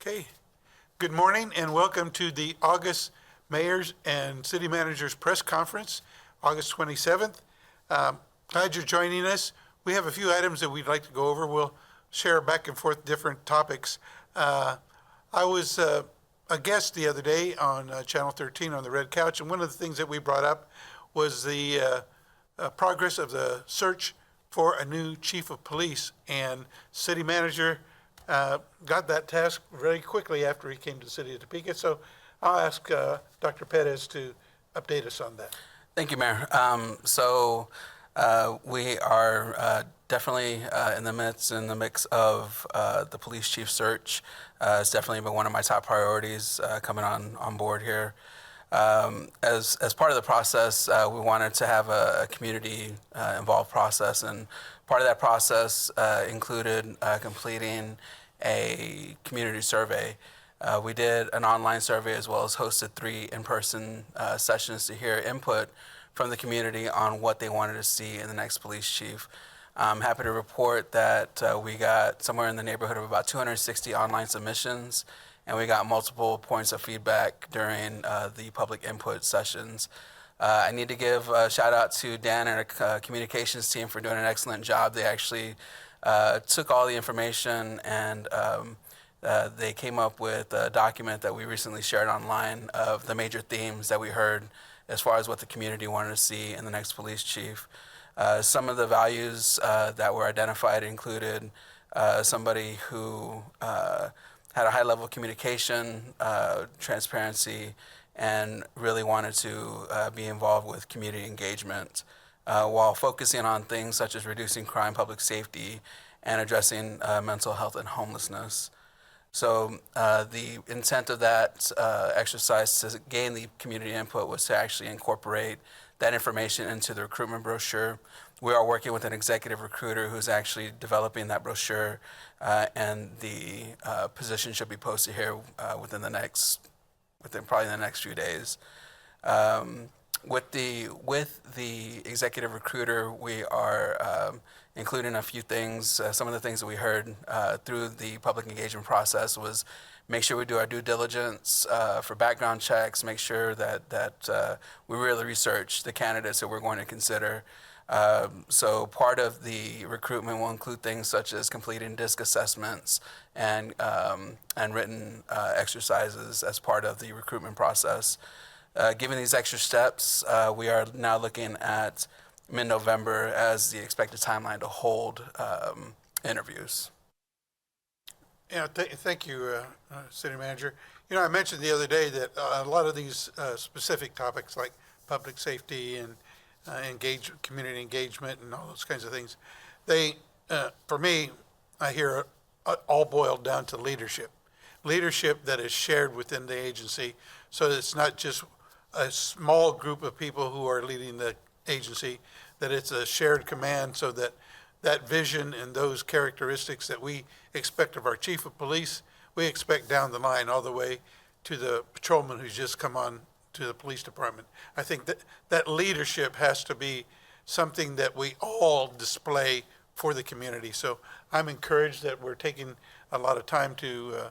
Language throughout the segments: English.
Okay. Good morning and welcome to the August Mayor's and City Managers Press Conference, August 27th. Glad you're joining us. We have a few items that we'd like to go over. We'll share back and forth different topics. I was a guest the other day on Channel 13 on the Red Couch, and one of the things that we brought up was the progress of the search for a new chief of police, and city manager got that task very quickly after he came to the city of Topeka. So I'll ask Dr. Perez to update us on that. Thank you, Mayor. We are definitely in the mix of the police chief search. It's definitely been one of my top priorities coming on board here. As part of the process, we wanted to have a community involved process, and part of that process included completing a community survey. We did an online survey as well as hosted 3 in-person sessions to hear input from the community on what they wanted to see in the next police chief. I'm happy to report that we got somewhere in the neighborhood of about 260 online submissions, and we got multiple points of feedback during the public input sessions. I need to give a shout out to Dan and our communications team for doing an excellent job. They actually took all the information and they came up with a document that we recently shared online of the major themes that we heard as far as what the community wanted to see in the next police chief. Some of the values that were identified included somebody who had a high level of communication, transparency, and really wanted to be involved with community engagement while focusing on things such as reducing crime, public safety, and addressing mental health and homelessness. So the intent of that exercise to gain the community input was to actually incorporate that information into the recruitment brochure. We are working with an executive recruiter who's actually developing that brochure, and the position should be posted here within probably the next few days. With the executive recruiter, we are including a few things. Some of the things that we heard through the public engagement process was make sure we do our due diligence for background checks, make sure that we really research the candidates that we're going to consider. So part of the recruitment will include things such as completing DISC assessments and written exercises as part of the recruitment process. Given these extra steps, we are now looking at mid-November as the expected timeline to hold interviews. Yeah, thank you, City Manager. You know, I mentioned the other day that a lot of these specific topics like public safety and community engagement and all those kinds of things, they, for me, I hear all boiled down to leadership. Leadership that is shared within the agency, so that it's not just a small group of people who are leading the agency, that it's a shared command, so that that vision and those characteristics that we expect of our chief of police, we expect down the line all the way to the patrolman who's just come on to the police department. I think that leadership has to be something that we all display for the community. So I'm encouraged that we're taking a lot of time to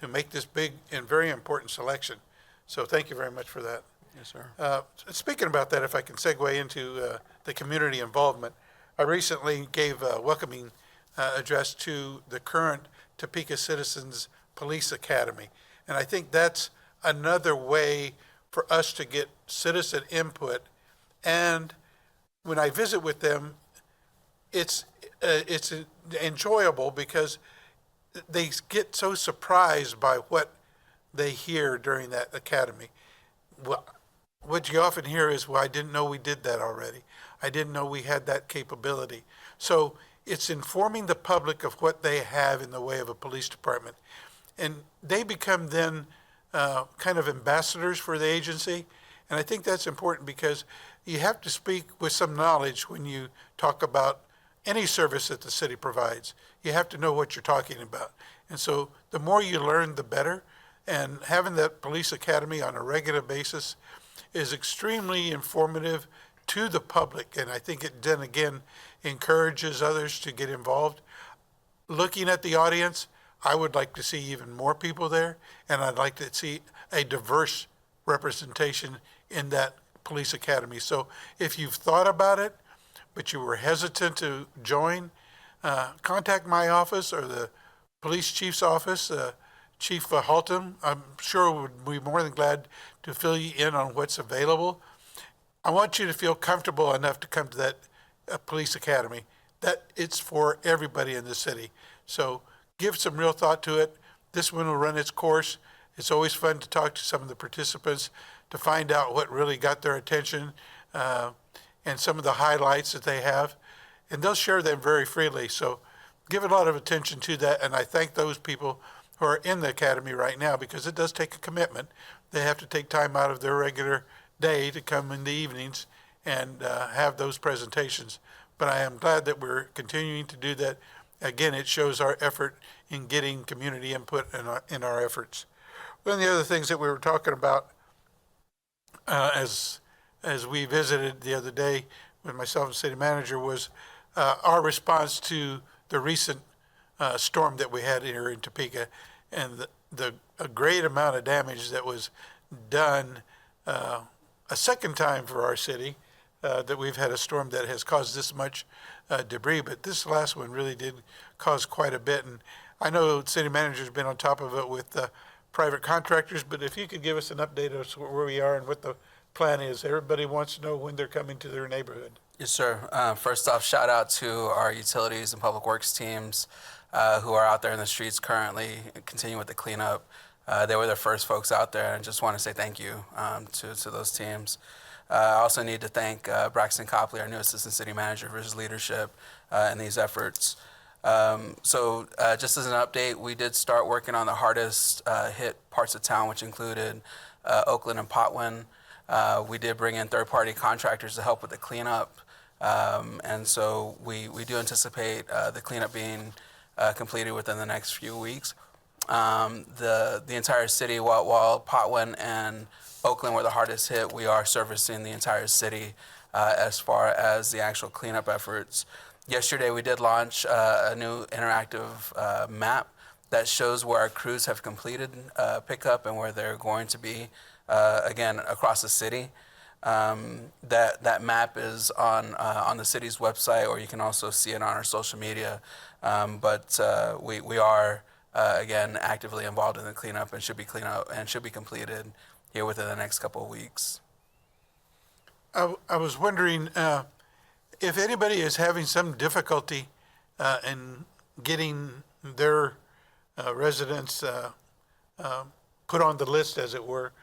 make this big and very important selection. So thank you very much for that. Yes, sir. Speaking about that, if I can segue into the community involvement, I recently gave a welcoming address to the current Topeka Citizens Police Academy. And I think that's another way for us to get citizen input. And when I visit with them, it's enjoyable because they get so surprised by what they hear during that academy. Well, what you often hear is, well, I didn't know we did that already. I didn't know we had that capability. So it's informing the public of what they have in the way of a police department. And they become then kind of ambassadors for the agency. And I think that's important because you have to speak with some knowledge when you talk about any service that the city provides. You have to know what you're talking about. And so the more you learn, the better. And having that police academy on a regular basis is extremely informative to the public. And I think it then again encourages others to get involved. Looking at the audience, I would like to see even more people there, and I'd like to see a diverse representation in that police academy. So if you've thought about it, but you were hesitant to join, contact my office or the police chief's office, Chief Haltom. I'm sure would be more than glad to fill you in on what's available. I want you to feel comfortable enough to come to that police academy. That it's for everybody in the city. So give some real thought to it. This one will run its course. It's always fun to talk to some of the participants to find out what really got their attention and some of the highlights that they have. And they'll share them very freely. So give a lot of attention to that. And I thank those people who are in the academy right now because it does take a commitment. They have to take time out of their regular day to come in the evenings and have those presentations. But I am glad that we're continuing to do that. Again, it shows our effort in getting community input in our efforts. One of the other things that we were talking about as we visited the other day with myself and city manager was our response to the recent storm that we had here in Topeka and a great amount of damage that was done a second time for our city, that we've had a storm that has caused this much debris, but this last one really did cause quite a bit. And I know the city manager's been on top of it with private contractors, but if you could give us an update of where we are and what the plan is. Everybody wants to know when they're coming to their neighborhood. Yes, sir. First off, shout out to our utilities and public works teams who are out there in the streets currently continuing with the cleanup. They were the first folks out there, and just want to say thank you to those teams. I also need to thank Braxton Copley, our new assistant city manager, for his leadership in these efforts. So just as an update, we did start working on the hardest hit parts of town, which included Oakland and Potwin. We did bring in third-party contractors to help with the cleanup. And so we do anticipate the cleanup being completed within the next few weeks. The entire city, while Potwin and Oakland were the hardest hit, we are servicing the entire city as far as the actual cleanup efforts. Yesterday, we did launch a new interactive map that shows where our crews have completed pickup and where they're going to be, again, across the city. That map is on the city's website, or you can also see it on our social media. But we are, again, actively involved in the cleanup and should be completed here within the next couple of weeks. I was wondering if anybody is having some difficulty in getting their residents put on the list, as it were.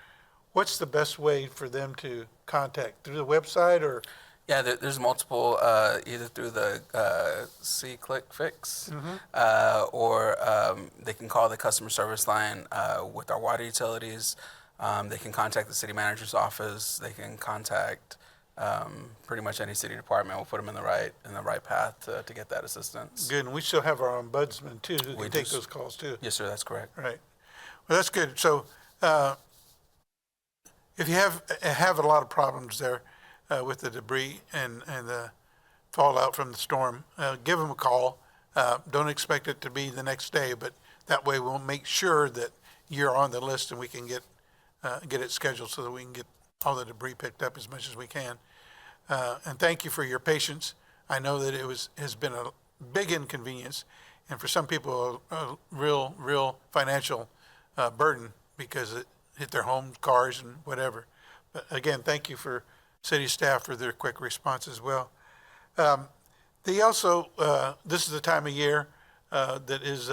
What's the best way for them to contact? Through the website or? Yeah, there's multiple, either through the C-Click Fix, or they can call the customer service line with our water utilities. They can contact the city manager's office. They can contact pretty much any city department. We'll put them in the right path to get that assistance. Good, and we still have our ombudsman too, who can take those calls too. Yes, sir, that's correct. Right. Well, that's good. So if you have a lot of problems there with the debris and the fallout from the storm, give them a call. Don't expect it to be the next day, but that way we'll make sure that you're on the list and we can get it scheduled so that we can get all the debris picked up as much as we can. And thank you for your patience. I know that has been a big inconvenience, and for some people a real financial burden because it hit their homes, cars, and whatever. But again, thank you for city staff for their quick response as well. They also, this is the time of year that is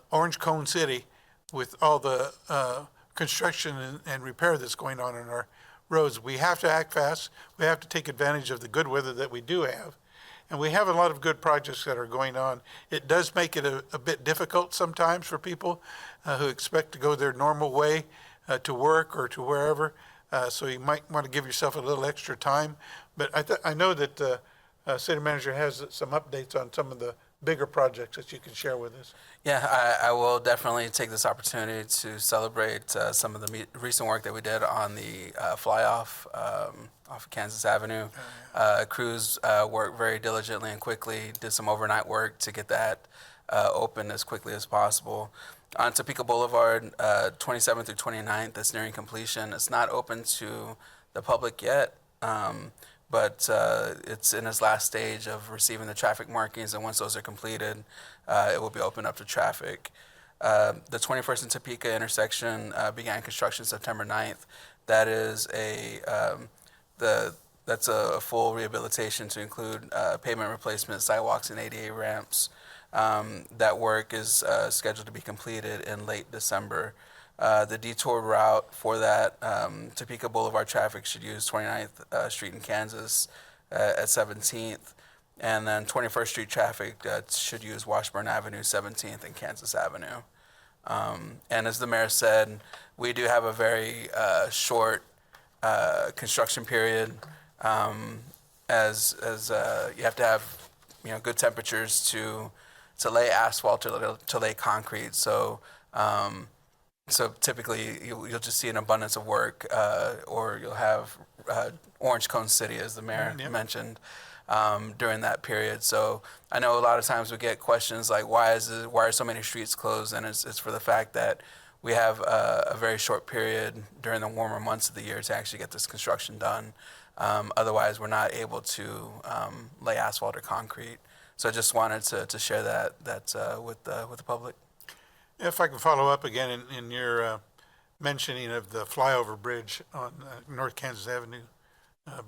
Orange Cone City with all the construction and repair that's going on our roads. We have to act fast. We have to take advantage of the good weather that we do have. And we have a lot of good projects that are going on. It does make it a bit difficult sometimes for people who expect to go their normal way to work or to wherever. So you might want to give yourself a little extra time. But I know that City Manager has some updates on some of the bigger projects that you can share with us. Yeah, I will definitely take this opportunity to celebrate some of the recent work that we did on the fly-off off of Kansas Avenue. Crews worked very diligently and quickly, did some overnight work to get that open as quickly as possible. On Topeka Boulevard, 27th through 29th, that's nearing completion. It's not open to the public yet, but it's in its last stage of receiving the traffic markings, and once those are completed, it will be opened up to traffic. The 21st and Topeka intersection began construction September 9th. That is that's a full rehabilitation to include pavement replacement, sidewalks, and ADA ramps. That work is scheduled to be completed in late December. The detour route for that Topeka Boulevard traffic should use 29th Street in Kansas at 17th. And then 21st Street traffic should use Washburn Avenue, 17th, and Kansas Avenue. And as the mayor said, we do have a very short construction period, as you have to have good temperatures to lay asphalt, to lay concrete. So typically you'll just see an abundance of work, or you'll have Orange Cone City, as the mayor mentioned, during that period. So I know a lot of times we get questions like, why are so many streets closed? And it's for the fact that we have a very short period during the warmer months of the year to actually get this construction done. Otherwise, we're not able to lay asphalt or concrete. So I just wanted to share that with the public. If I can follow up again in your mentioning of the flyover bridge on North Kansas Avenue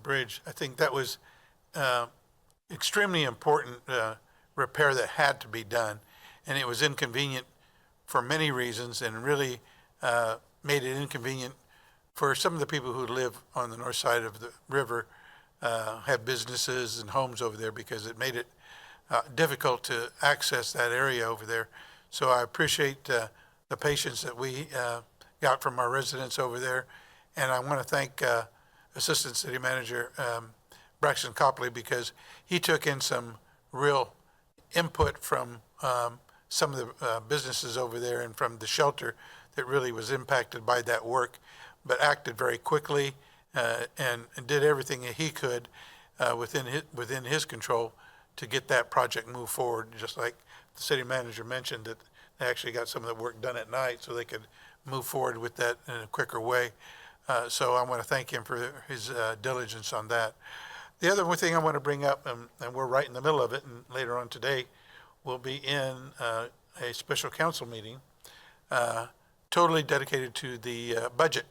bridge, I think that was extremely important repair that had to be done, and it was inconvenient for many reasons, and really made it inconvenient for some of the people who live on the north side of the river, have businesses and homes over there, because it made it difficult to access that area over there. So I appreciate the patience that we got from our residents over there, and I want to thank Assistant City Manager Braxton Copley, because he took in some real input from some of the businesses over there and from the shelter that really was impacted by that work, but acted very quickly and did everything that he could within his control to get that project moved forward. Just like the city manager mentioned, that they actually got some of the work done at night so they could move forward with that in a quicker way. So I want to thank him for his diligence on that. The other one thing I want to bring up, and we're right in the middle of it, and later on today, we'll be in a special council meeting totally dedicated to the budget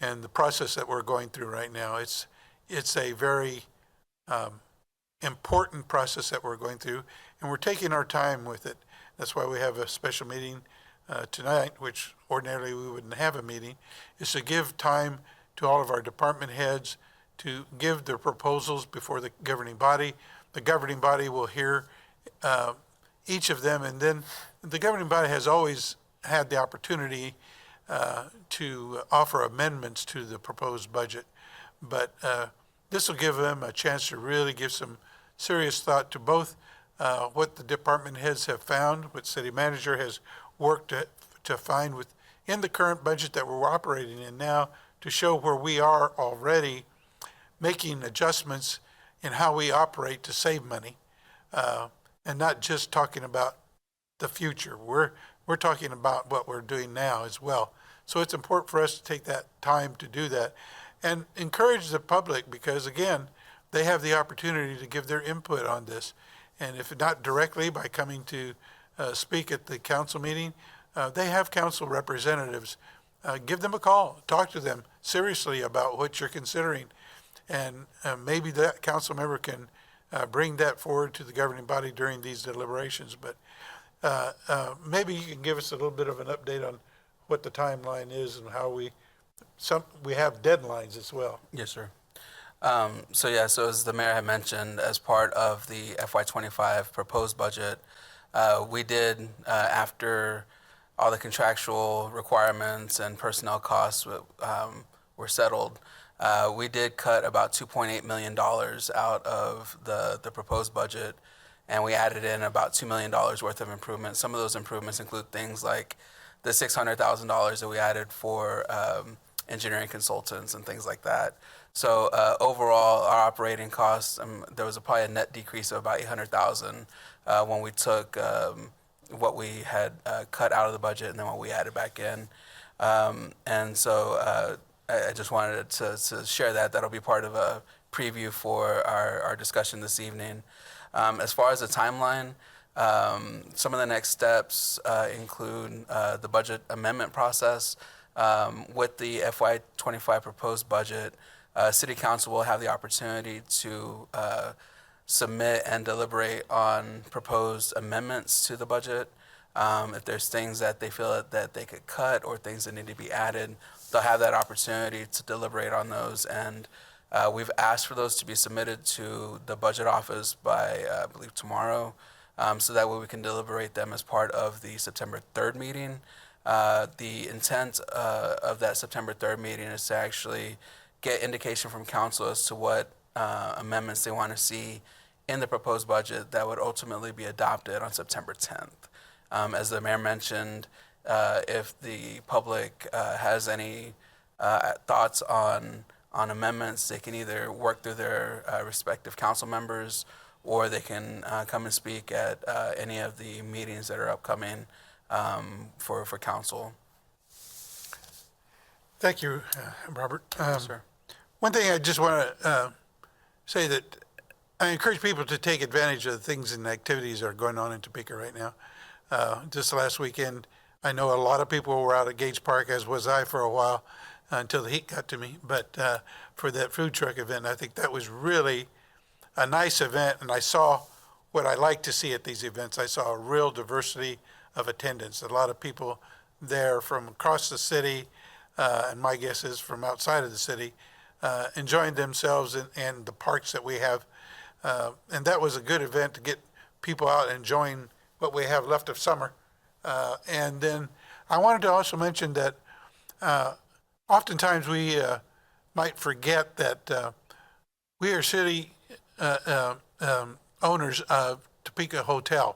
and the process that we're going through right now. It's a very important process that we're going through, and we're taking our time with it. That's why we have a special meeting tonight, which ordinarily we wouldn't have a meeting, is to give time to all of our department heads to give their proposals before the governing body. The governing body will hear each of them, and then the governing body has always had the opportunity to offer amendments to the proposed budget. But this will give them a chance to really give some serious thought to both what the department heads have found, what city manager has worked to find within the current budget that we're operating in now, to show where we are already making adjustments in how we operate to save money, and not just talking about the future. We're talking about what we're doing now as well. So it's important for us to take that time to do that and encourage the public, because again, they have the opportunity to give their input on this. And if not directly by coming to speak at the council meeting, they have council representatives. Give them a call, talk to them seriously about what you're considering. And maybe that council member can bring that forward to the governing body during these deliberations. But maybe you can give us a little bit of an update on what the timeline is and how we have deadlines as well. Yes, sir. So as the mayor had mentioned, as part of the FY25 proposed budget, we did, after all the contractual requirements and personnel costs were settled, we did cut about $2.8 million out of the proposed budget, and we added in about $2 million worth of improvements. Some of those improvements include things like the $600,000 that we added for engineering consultants and things like that. So overall, our operating costs, there was probably a net decrease of about 800,000 when we took what we had cut out of the budget and then what we added back in. And so I just wanted to share that. That'll be part of a preview for our discussion this evening. As far as the timeline, some of the next steps include the budget amendment process. With the FY25 proposed budget, City Council will have the opportunity to submit and deliberate on proposed amendments to the budget. If there's things that they feel that they could cut or things that need to be added, they'll have that opportunity to deliberate on those. And we've asked for those to be submitted to the budget office by, I believe, tomorrow, so that way we can deliberate them as part of the September 3rd meeting. The intent of that September 3rd meeting is to actually get indication from council as to what amendments they want to see in the proposed budget that would ultimately be adopted on September 10th. As the mayor mentioned, if the public has any thoughts on amendments, they can either work through their respective council members, or they can come and speak at any of the meetings that are upcoming for council. Thank you, Robert. Sir. One thing I just want to say that I encourage people to take advantage of the things and activities that are going on in Topeka right now. Just last weekend, I know a lot of people were out at Gage Park, as was I for a while, until the heat got to me. But for that food truck event, I think that was really a nice event, and I saw what I like to see at these events. I saw a real diversity of attendance. A lot of people there from across the city, and my guess is from outside of the city, enjoying themselves in the parks that we have. And that was a good event to get people out enjoying what we have left of summer. And then I wanted to also mention that oftentimes we might forget that we are city owners of Topeka Hotel,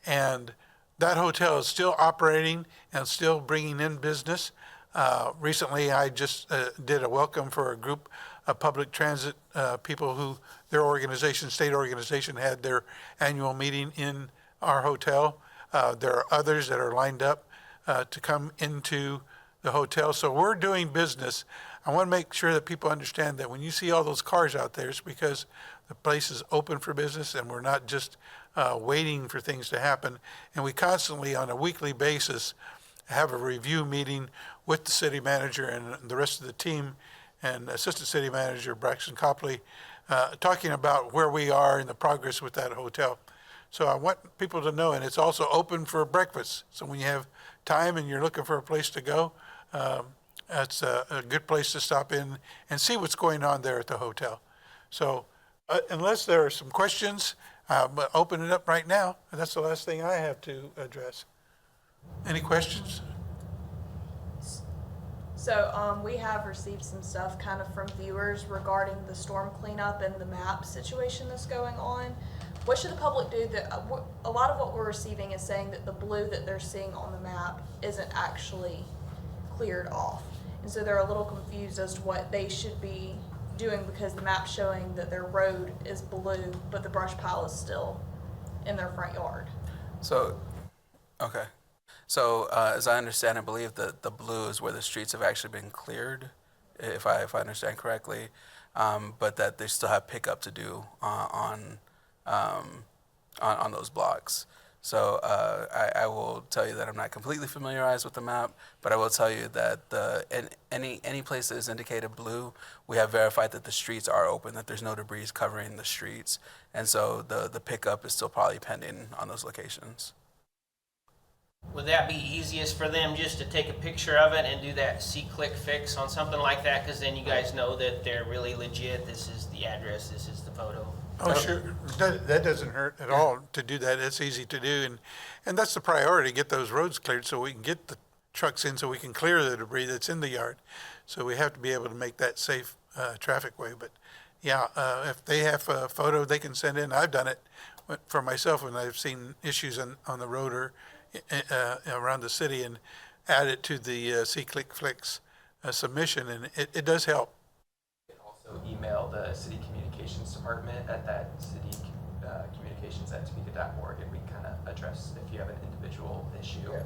and that hotel is still operating and still bringing in business. Recently, I just did a welcome for a group of public transit people who their organization, state organization, had their annual meeting in our hotel. There are others that are lined up to come into the hotel. So we're doing business. I want to make sure that people understand that when you see all those cars out there, it's because the place is open for business, and we're not just waiting for things to happen. And we constantly, on a weekly basis, have a review meeting with the city manager and the rest of the team, and Assistant City Manager Braxton Copley, talking about where we are in the progress with that hotel. So I want people to know, and it's also open for breakfast. So when you have time and you're looking for a place to go, that's a good place to stop in and see what's going on there at the hotel. So unless there are some questions, I'm going to open it up right now. And that's the last thing I have to address. Any questions? So we have received some stuff kind of from viewers regarding the storm cleanup and the map situation that's going on. What should the public do? That a lot of what we're receiving is saying that the blue that they're seeing on the map isn't actually cleared off. And so they're a little confused as to what they should be doing, because the map's showing that their road is blue, but the brush pile is still in their front yard. So, okay. So as I understand, I believe that the blue is where the streets have actually been cleared, if I understand correctly, but that they still have pickup to do on those blocks. So I will tell you that I'm not completely familiarized with the map, but I will tell you that any place that is indicated blue, we have verified that the streets are open, that there's no debris covering the streets, and so the pickup is still probably pending on those locations. Would that be easiest for them just to take a picture of it and do that see-click fix on something like that? Because then you guys know that they're really legit. This is the address. This is the photo. Oh, sure. That doesn't hurt at all to do that. It's easy to do. And that's the priority, get those roads cleared so we can get the trucks in, so we can clear the debris that's in the yard. So we have to be able to make that safe traffic way. But yeah, if they have a photo they can send in, I've done it for myself when I've seen issues on the road or around the city, and add it to the see-click flicks submission, and it does help. You can also email the city communications department at that city communications@topeka.org, and we kind of address if you have an individual issue. Yeah.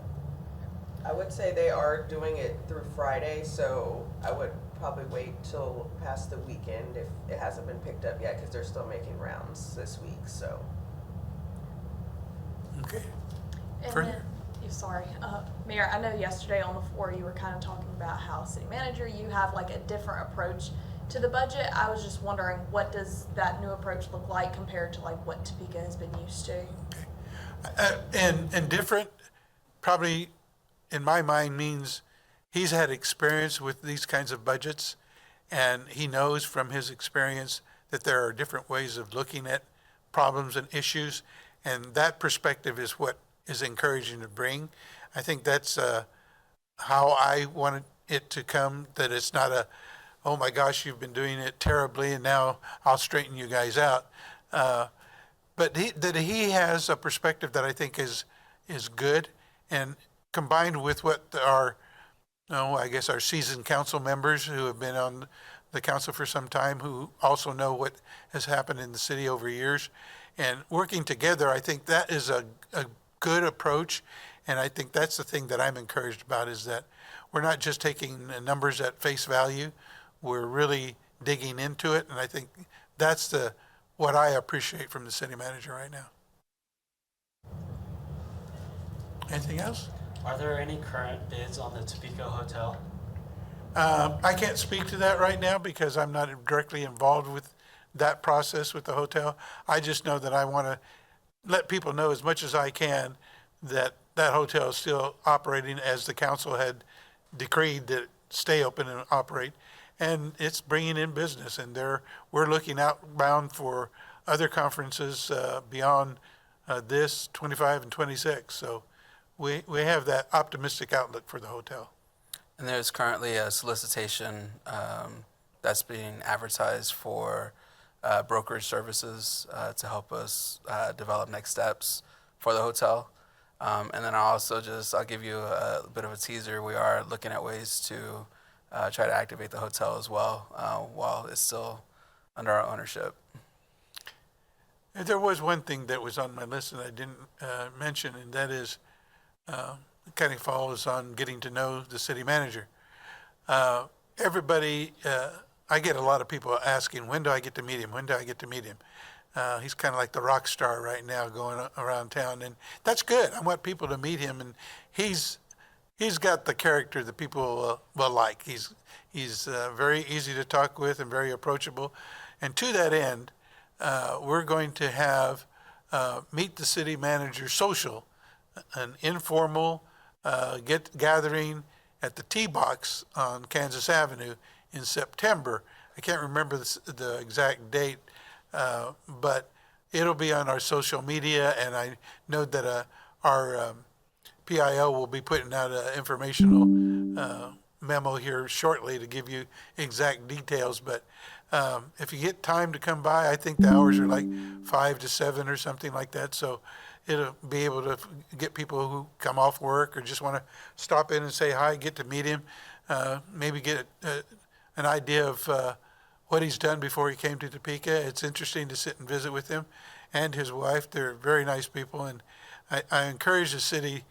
I would say they are doing it through Friday, so I would probably wait till past the weekend if it hasn't been picked up yet, because they're still making rounds this week, so. Okay. And Fern? then, sorry, Mayor, I know yesterday on the floor you were kind of talking about how city manager, you have like a different approach to the budget. I was just wondering, what does that new approach look like compared to like what Topeka has been used to? And different, probably in my mind, means he's had experience with these kinds of budgets, and he knows from his experience that there are different ways of looking at problems and issues, and that perspective is what is encouraging to bring. I think that's how I wanted it to come, that it's not a, oh my gosh, you've been doing it terribly and now I'll straighten you guys out. But that he has a perspective that I think is good, and combined with what our, I guess our seasoned council members who have been on the council for some time, who also know what has happened in the city over years, and working together, I think that is a good approach. And I think that's the thing that I'm encouraged about, is that we're not just taking the numbers at face value, we're really digging into it. And I think that's what I appreciate from the city manager right now. Anything else? Are there any current bids on the Topeka Hotel? I can't speak to that right now because I'm not directly involved with that process with the hotel. I just know that I want to let people know as much as I can that that hotel is still operating as the council had decreed that it stay open and operate. And it's bringing in business, and we're looking outbound for other conferences beyond this 25 and 26. So we have that optimistic outlook for the hotel. And there's currently a solicitation that's being advertised for brokerage services to help us develop next steps for the hotel. And then I'll give you a bit of a teaser. We are looking at ways to try to activate the hotel as well while it's still under our ownership. And there was one thing that was on my list that I didn't mention, and that is it kind of follows on getting to know the city manager. Everybody, I get a lot of people asking, when do I get to meet him? When do I get to meet him? He's kind of like the rock star right now going around town, and that's good. I want people to meet him, and he's got the character that people will like. He's very easy to talk with and very approachable. And to that end, we're going to have Meet the City Manager Social, an informal gathering at the T-Box on Kansas Avenue in September. I can't remember the exact date, but it'll be on our social media, and I know that our PIO will be putting out an informational memo here shortly to give you exact details. But if you get time to come by, I think the hours are like 5 to 7 or something like that. So it'll be able to get people who come off work or just want to stop in and say hi, get to meet him, maybe get an idea of what he's done before he came to Topeka. It's interesting to sit and visit with him and his wife. They're very nice people, and I encourage the city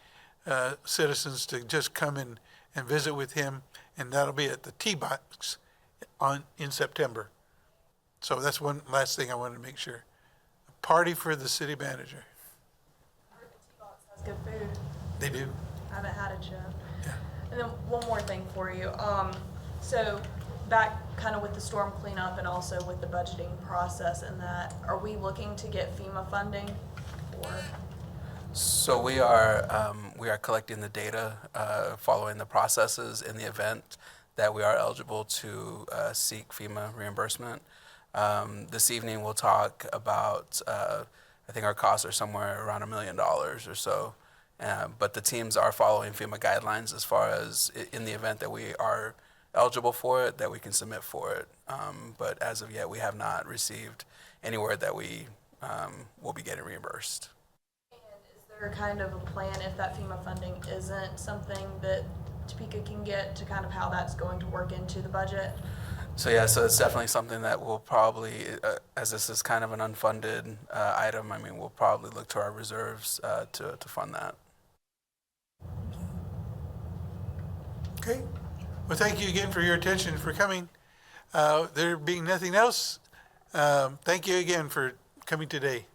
citizens to just come in and visit with him, and that'll be at the T-Box in September. So that's one last thing I wanted to make sure. A party for the city manager. T-Box has good food. They do. I haven't had it yet. Yeah. And then one more thing for you. So back kind of with the storm cleanup and also with the budgeting process and that, are we looking to get FEMA funding or? So we are collecting the data following the processes in the event that we are eligible to seek FEMA reimbursement. This evening we'll talk about, I think our costs are somewhere around $1 million or so. But the teams are following FEMA guidelines as far as in the event that we are eligible for it, that we can submit for it. But as of yet, we have not received any word that we will be getting reimbursed. And is there kind of a plan if that FEMA funding isn't something that Topeka can get to kind of how that's going to work into the budget? So yeah, so it's definitely something that we'll probably, as this is kind of an unfunded item, I mean, we'll probably look to our reserves to fund that. Okay. Well, thank you again for your attention, for coming. There being nothing else, thank you again for coming today.